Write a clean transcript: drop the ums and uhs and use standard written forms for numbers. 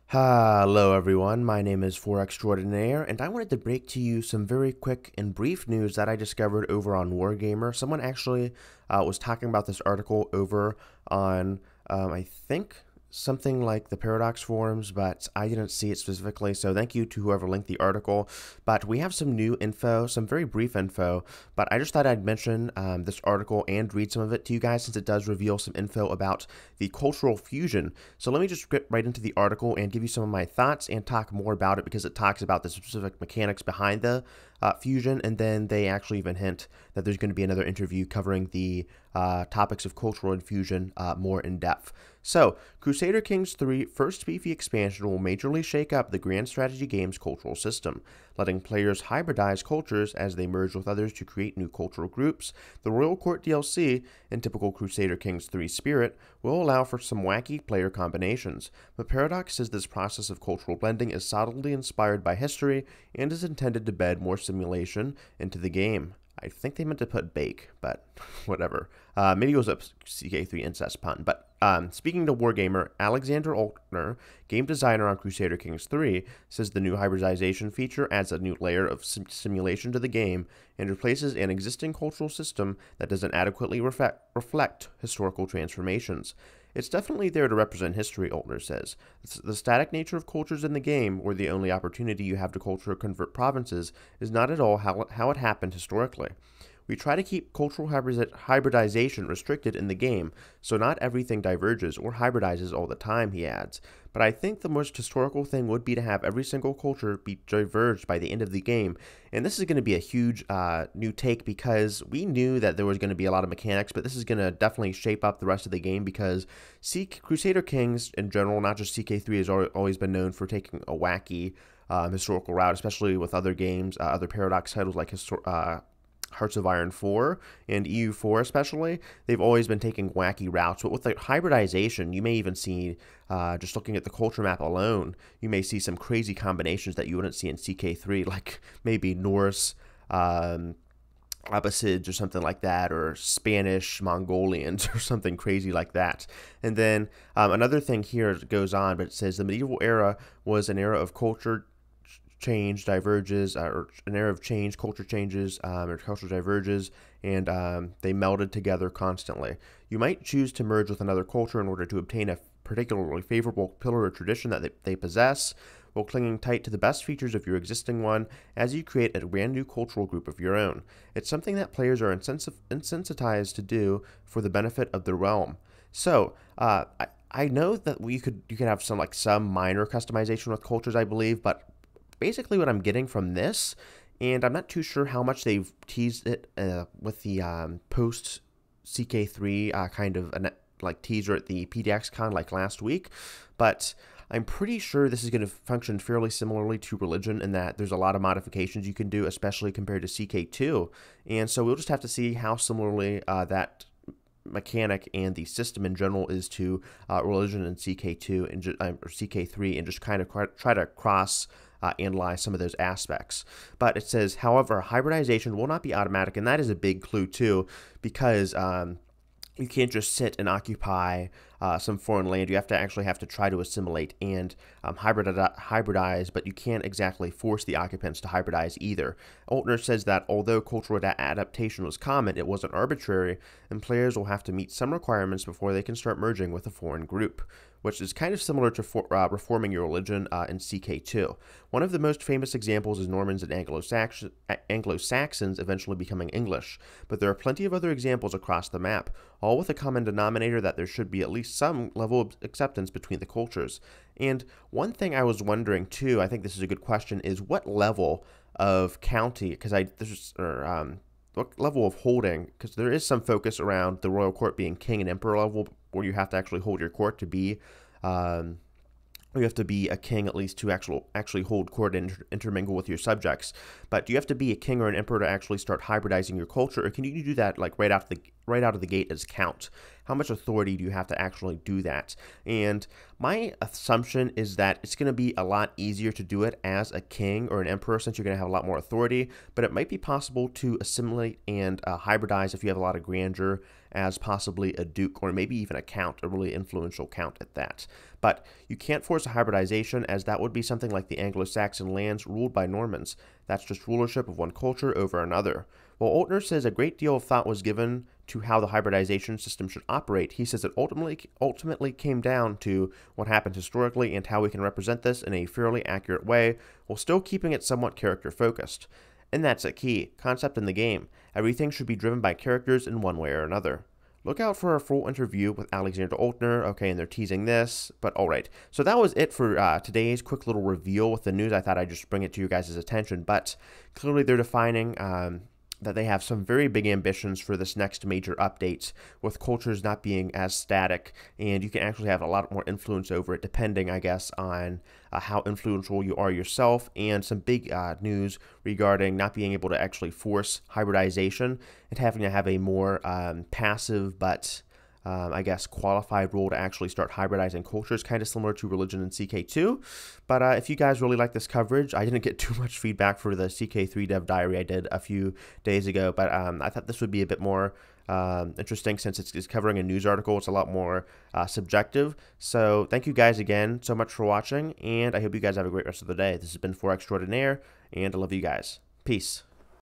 Hello everyone, my name is Four Extraordinaire, and I wanted to break to you some very quick and brief news that I discovered over on Wargamer. Someone actually was talking about this article over on, I think, something like the Paradox forums, but I didn't see it specifically, so thank you to whoever linked the article. But we have some new info, some very brief info, but I just thought I'd mention this article and read some of it to you guys since it does reveal some info about the cultural fusion. So let me just get right into the article and give you some of my thoughts and talk more about it because it talks about the specific mechanics behind the fusion, and then they actually even hint that there's going to be another interview covering the topics of cultural infusion more in depth. So, Crusader Kings 3 first beefy expansion will majorly shake up the Grand Strategy game's cultural system, letting players hybridize cultures as they merge with others to create new cultural groups. The Royal Court DLC, in typical Crusader Kings 3 spirit, will allow for some wacky player combinations, but Paradox says this process of cultural blending is solidly inspired by history and is intended to bed more simulation into the game. I think they meant to put bake, but whatever. Maybe it was a CK3 incest pun. But speaking to Wargamer, Alexander Altner, game designer on Crusader Kings 3, says the new hybridization feature adds a new layer of simulation to the game and replaces an existing cultural system that doesn't adequately reflect historical transformations. It's definitely there to represent history, Altner says. The static nature of cultures in the game, where the only opportunity you have to culture convert provinces, is not at all how it happened historically. We try to keep cultural hybridization restricted in the game, so not everything diverges or hybridizes all the time, he adds. But I think the most historical thing would be to have every single culture be diverged by the end of the game. And this is going to be a huge new take because we knew that there was going to be a lot of mechanics, but this is going to definitely shape up the rest of the game because Crusader Kings in general, not just CK3, has always been known for taking a wacky historical route, especially with other games, other Paradox titles like Hearts of Iron 4 and EU4 especially. They've always been taking wacky routes, but with the hybridization, you may even see, just looking at the culture map alone, you may see some crazy combinations that you wouldn't see in CK3, like maybe Norse, Abbasids or something like that, or Spanish Mongolians or something crazy like that. And then another thing here goes on, but it says the medieval era was an era of culture change diverges, or an era of change, culture changes, or culture diverges, and they melded together constantly. You might choose to merge with another culture in order to obtain a particularly favorable pillar or tradition that they possess, while clinging tight to the best features of your existing one as you create a brand new cultural group of your own. It's something that players are insensitized to do for the benefit of the realm. So, I know that you could have some minor customization with cultures, I believe, but basically what I'm getting from this, and I'm not too sure how much they've teased it with the post CK3 kind of like teaser at the PDXCon like last week, but I'm pretty sure this is going to function fairly similarly to Religion in that there's a lot of modifications you can do, especially compared to CK2, and so we'll just have to see how similarly that mechanic and the system in general is to Religion and CK2 and or CK3, and just kind of try to cross analyze some of those aspects. But it says, however, hybridization will not be automatic, and that is a big clue too, because you can't just sit and occupy some foreign land. You actually have to try to assimilate and hybridize, but you can't exactly force the occupants to hybridize either. Altner says that although cultural adaptation was common, it wasn't arbitrary, and players will have to meet some requirements before they can start merging with a foreign group, which is kind of similar to reforming your religion in CK2. One of the most famous examples is Normans and Anglo-Saxons eventually becoming English, but there are plenty of other examples across the map, all with a common denominator that there should be at least some level of acceptance between the cultures. And one thing I was wondering too, I think this is a good question, is what level of county, what level of holding, because there is some focus around the royal court being king and emperor level, where you have to actually hold your court to be, you have to be a king at least to actually hold court and intermingle with your subjects. But do you have to be a king or an emperor to actually start hybridizing your culture, or can you do that like right out of the gate as count? How much authority do you have to actually do that? And my assumption is that it's going to be a lot easier to do it as a king or an emperor, since you're going to have a lot more authority, but it might be possible to assimilate and hybridize if you have a lot of grandeur as possibly a duke or maybe even a count, a really influential count at that. But you can't force a hybridization, as that would be something like the Anglo-Saxon lands ruled by Normans. That's just rulership of one culture over another. While Oltner says a great deal of thought was given to how the hybridization system should operate, he says it ultimately came down to what happened historically and how we can represent this in a fairly accurate way while still keeping it somewhat character focused. And that's a key concept in the game. Everything should be driven by characters in one way or another. Look out for a full interview with Alexander Oltner. Okay, and they're teasing this, but all right. So that was it for today's quick little reveal with the news. I thought I'd just bring it to you guys' attention, but clearly they're defining that they have some very big ambitions for this next major update, with cultures not being as static, and you can actually have a lot more influence over it depending, I guess, on how influential you are yourself, and some big news regarding not being able to actually force hybridization and having to have a more passive but I guess, qualified role to actually start hybridizing cultures, kind of similar to religion in CK2. But if you guys really like this coverage, I didn't get too much feedback for the CK3 dev diary I did a few days ago, but I thought this would be a bit more interesting since it's covering a news article. It's a lot more subjective. So thank you guys again so much for watching, and I hope you guys have a great rest of the day. This has been 4 Extraordinaire, and I love you guys. Peace.